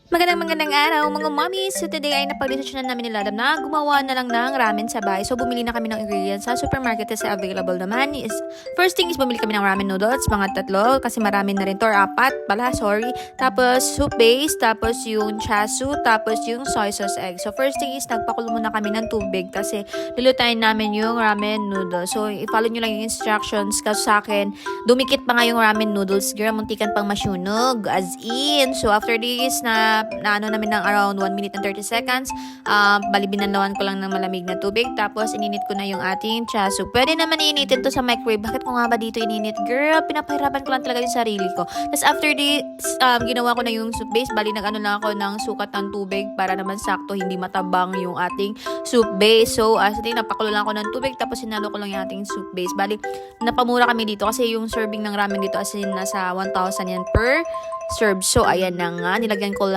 Magandang araw mga mommies! So today ay napag-desisyonan namin ni Ladam na gumawa na lang ng ramen sa bahay. So bumili na kami ng ingredients sa supermarket kasi available naman is first thing is bumili kami ng ramen noodles, mga 3 kasi marami na rin to or 4 pala, sorry. Tapos soup base, tapos yung chasu, tapos yung soy sauce egg. So first thing is nagpakulo muna kami ng tubig kasi lulutayin namin yung ramen noodles. So i-follow nyo lang yung instructions kasi sa akin dumikit pa nga yung ramen noodles, girl, muntikan pang masunog as in. So after this na ano namin ng around 1 minute and 30 seconds. Bali binanawan ko lang ng malamig na tubig. Tapos ininit ko na yung ating chasu. Pwede naman iinitin to sa microwave. Bakit ko nga ba dito ininit? Girl, pinapahirapan ko lang talaga yung sarili ko. Tapos after this, ginawa ko na yung soup base. Bali nag-ano lang ako ng sukat ng tubig para naman sakto hindi matabang yung ating soup base. So, napakulo lang ako ng tubig. Tapos sinalo ko lang yung ating soup base. Bali, napamura kami dito kasi yung serving ng ramen dito as in nasa 1,000 yan per serve. So, ayan na nga. Nilagyan ko lang